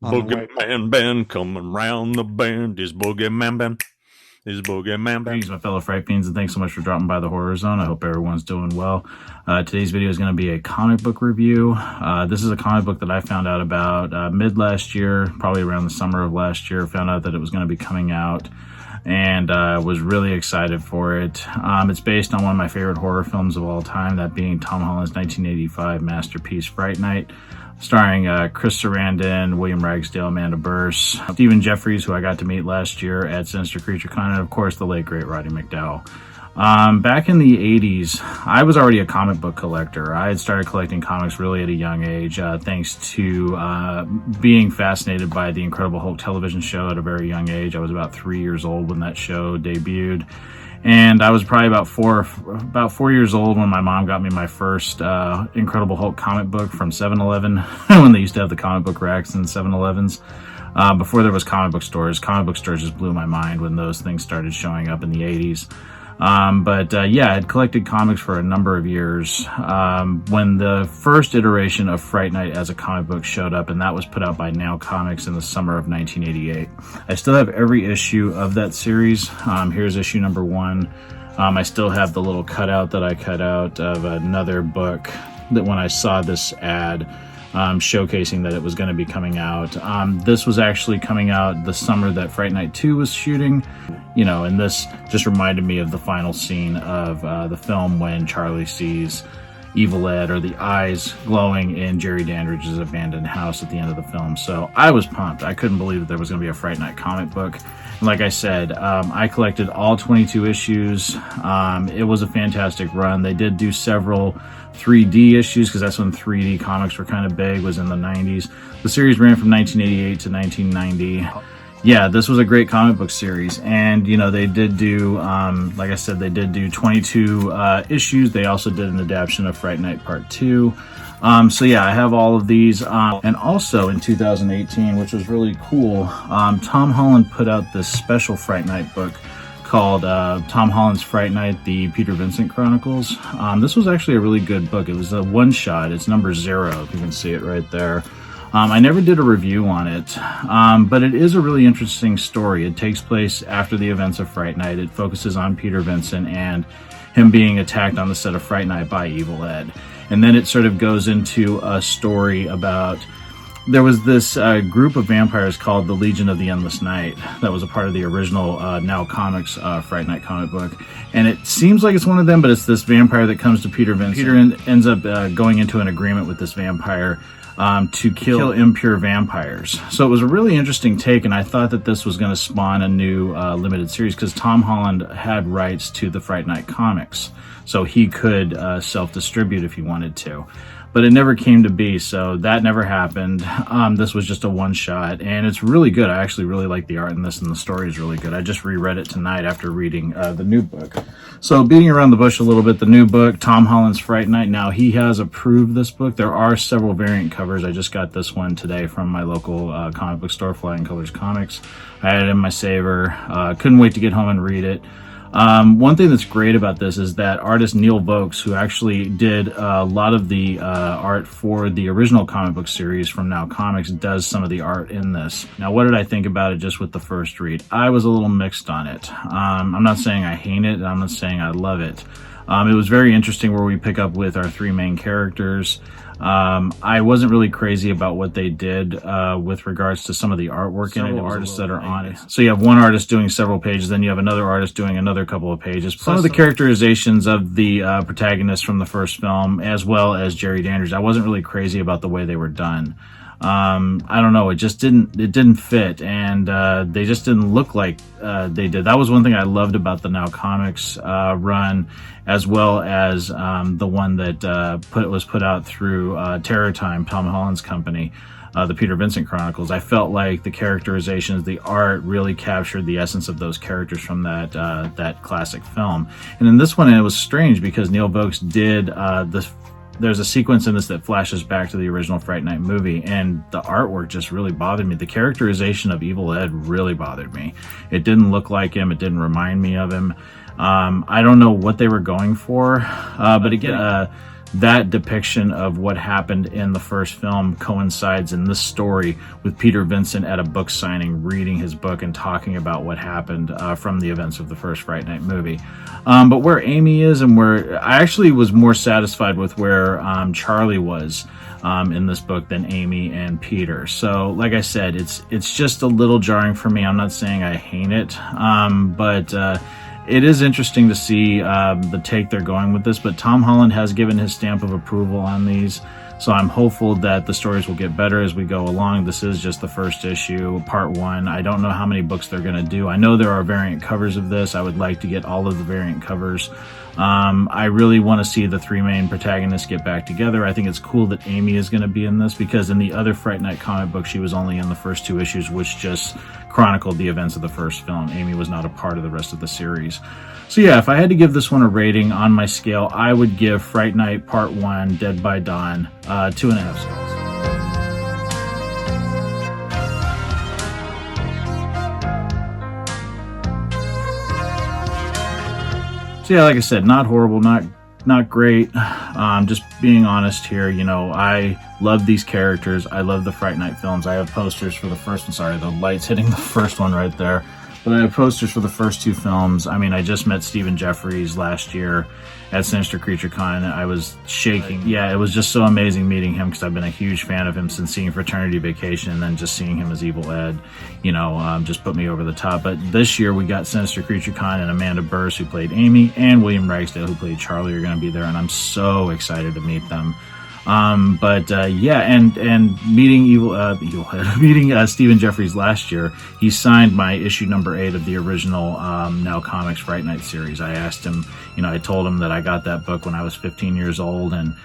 Boogeyman band coming round the bend. Is Boogeyman band. Is Boogeyman band. Greetings, my fellow Fright fiends, and thanks so much for dropping by the Horror Zone. I hope everyone's doing well. Today's video is going to be a comic book review. This is a comic book that I found out about mid last year, probably around the summer of last year. Found out that it was going to be coming out, and was really excited for it. It's based on one of my favorite horror films of all time, that being Tom Holland's 1985 masterpiece, Fright Night, starring Chris Sarandon, William Ragsdale, Amanda Burse, Stephen Jeffries, who I got to meet last year at Sinister Creature Con, and of course the late great Roddy McDowall. Back in the 80s, I was already a comic book collector. I had started collecting comics really at a young age, thanks to being fascinated by the Incredible Hulk television show at a very young age. I was about 3 years old when that show debuted. And I was probably about four years old when my mom got me my first Incredible Hulk comic book from 7-Eleven, when they used to have the comic book racks in 7-Elevens. Before there was comic book stores just blew my mind when those things started showing up in the 80s. Yeah, I had collected comics for a number of years when the first iteration of Fright Night as a comic book showed up, and that was put out by Now Comics in the summer of 1988. I still have every issue of that series. Here's issue number 1. I still have the little cutout that I cut out of another book that when I saw this ad showcasing that it was going to be coming out. This was actually coming out the summer that Fright Night 2 was shooting, you know, and this just reminded me of the final scene of the film when Charlie sees Evil Ed, or the eyes, glowing in Jerry Dandridge's abandoned house at the end of the film. So I was pumped. I couldn't believe that there was going to be a Fright Night comic book. And like I said, I collected all 22 issues. It was a fantastic run. They did do several 3D issues, because that's when 3D comics were kind of big, was in the 90s. The series ran from 1988 to 1990. Yeah, this was a great comic book series, and you know, they did do, like I said, they did do 22 issues. They also did an adaptation of Fright Night Part 2. So yeah, I have all of these, and also in 2018, which was really cool, Tom Holland put out this special Fright Night book called Tom Holland's Fright Night, the Peter Vincent Chronicles. This was actually a really good book. It was a one-shot. It's number 0, if you can see it right there. I never did a review on it, but it is a really interesting story. It takes place after the events of Fright Night. It focuses on Peter Vincent and him being attacked on the set of Fright Night by Evil Ed. And then it sort of goes into a story about, there was this group of vampires called the Legion of the Endless Night that was a part of the original Now Comics Fright Night comic book. And it seems like it's one of them, but it's this vampire that comes to Peter Vincent. Peter ends up going into an agreement with this vampire to kill impure vampires. So it was a really interesting take, and I thought that this was going to spawn a new limited series, because Tom Holland had rights to the Fright Night comics, so he could self-distribute if he wanted to. But it never came to be, so that never happened. This was just a one-shot, and it's really good. I actually really like the art in this, and the story is really good. I just reread it tonight after reading the new book. So beating around the bush a little bit, the new book, Tom Holland's Fright Night. Now, he has approved this book. There are several variant covers. I just got this one today from my local comic book store, Flying Colors Comics. I had it in my saver. Couldn't wait to get home and read it. One thing that's great about this is that artist Neil Vokes, who actually did a lot of the art for the original comic book series from Now Comics, does some of the art in this. Now, what did I think about it just with the first read? I was a little mixed on it. I'm not saying I hate it, and I'm not saying I love it. It was very interesting where we pick up with our 3 main characters. I wasn't really crazy about what they did with regards to some of the artwork in it, artists that are on it. So you have one artist doing several pages, then you have another artist doing another couple of pages. Some of the characterizations of the protagonists from the first film, as well as Jerry Dandridge, I wasn't really crazy about the way they were done. I don't know, it didn't fit, and they just didn't look like they did. That was one thing I loved about the Now Comics run, as well as the one that was put out through Terror Time, Tom Holland's company, the Peter Vincent Chronicles. I felt like the characterizations, the art really captured the essence of those characters from that classic film. And in this one, it was strange because Neil Vokes did there's a sequence in this that flashes back to the original Fright Night movie, and the artwork just really bothered me. The characterization of Evil Ed really bothered me. It didn't look like him. It didn't remind me of him. I don't know what they were going for, but again, that depiction of what happened in the first film coincides in this story with Peter Vincent at a book signing, reading his book and talking about what happened from the events of the first Fright Night movie. But where Amy is, and where I actually was more satisfied with where Charlie was in this book than Amy and Peter. So like I said, it's just a little jarring for me. I'm not saying I hate it, but it is interesting to see the take they're going with this, but Tom Holland has given his stamp of approval on these, so I'm hopeful that the stories will get better as we go along. This is just the first issue, part 1. I don't know how many books they're going to do. I know there are variant covers of this. I would like to get all of the variant covers. I really want to see the 3 main protagonists get back together. I think it's cool that Amy is going to be in this, because in the other Fright Night comic book, she was only in the first 2 issues, which just chronicled the events of the first film. Amy was not a part of the rest of the series. So yeah, if I had to give this one a rating on my scale, I would give Fright Night Part 1, Dead by Dawn, 2.5 stars. So yeah, like I said, not horrible, not great. Just being honest here, you know, I love these characters. I love the Fright Night films. I have posters for the first one. Sorry, the light's hitting the first one right there. But I have posters for the first 2 films. I mean, I just met Stephen Jeffries last year at Sinister Creature Con. I was shaking. Yeah, it was just so amazing meeting him, because I've been a huge fan of him since seeing Fraternity Vacation, and then just seeing him as Evil Ed, you know, just put me over the top. But this year we got Sinister Creature Con, and Amanda Burrs, who played Amy, and William Ragsdale, who played Charlie, are going to be there, and I'm so excited to meet them. Yeah, and meeting meeting Stephen Jeffries last year, he signed my issue number 8 of the original Now Comics Fright Night series. I asked him, you know, I told him that I got that book when I was 15 years old, and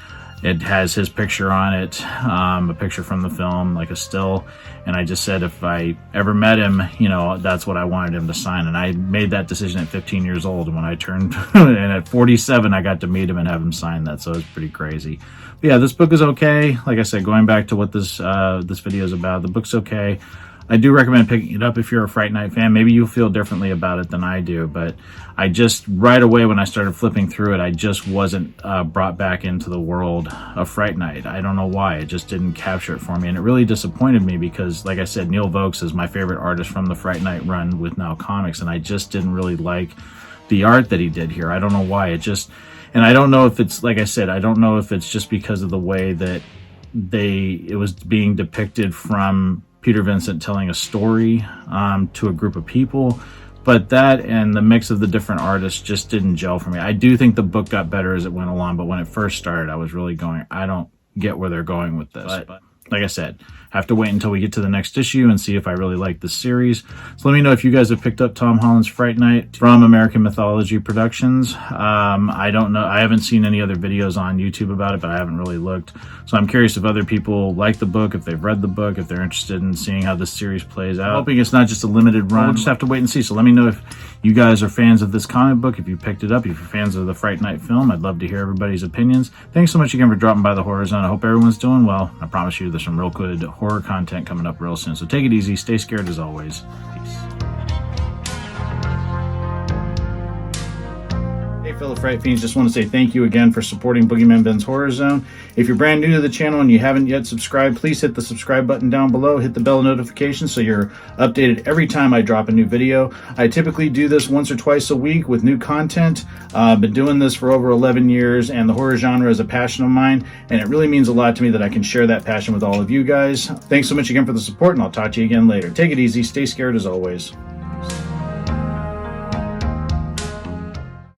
it has his picture on it, a picture from the film, like a still, and I just said if I ever met him, you know, that's what I wanted him to sign. And I made that decision at 15 years old, and when I turned and at 47 I got to meet him and have him sign that, so it's pretty crazy. But yeah, this book is okay. Like I said, going back to what this video is about, the book's okay. I do recommend picking it up if you're a Fright Night fan. Maybe you'll feel differently about it than I do, but I just, right away when I started flipping through it, I just wasn't brought back into the world of Fright Night. I don't know why. It just didn't capture it for me, and it really disappointed me, because, like I said, Neil Vokes is my favorite artist from the Fright Night run with Now Comics, and I just didn't really like the art that he did here. I don't know why. It just, and I don't know if it's, like I said, I don't know if it's just because of the way that it was being depicted from Peter Vincent telling a story to a group of people, but that and the mix of the different artists just didn't gel for me. I do think the book got better as it went along, but when it first started, I was really going, I don't get where they're going with this. But like I said, have to wait until we get to the next issue and see if I really like this series. So let me know if you guys have picked up Tom Holland's Fright Night from American Mythology Productions. I don't know. I haven't seen any other videos on YouTube about it, but I haven't really looked. So I'm curious if other people like the book, if they've read the book, if they're interested in seeing how this series plays out. I'm hoping it's not just a limited run. We'll just have to wait and see. So let me know if you guys are fans of this comic book, if you picked it up, if you're fans of the Fright Night film. I'd love to hear everybody's opinions. Thanks so much again for dropping by the Horror Zone. I hope everyone's doing well. I promise you there's some real good horror content coming up real soon. So take it easy, stay scared as always. Peace. Hey fellow Fright Fiends, just want to say thank you again for supporting Boogeyman Ben's Horror Zone. If you're brand new to the channel and you haven't yet subscribed, please hit the subscribe button down below, hit the bell notification so you're updated every time I drop a new video. I typically do this once or twice a week with new content. I've been doing this for over 11 years, and the horror genre is a passion of mine, and it really means a lot to me that I can share that passion with all of you guys. Thanks so much again for the support, and I'll talk to you again later. Take it easy, stay scared as always.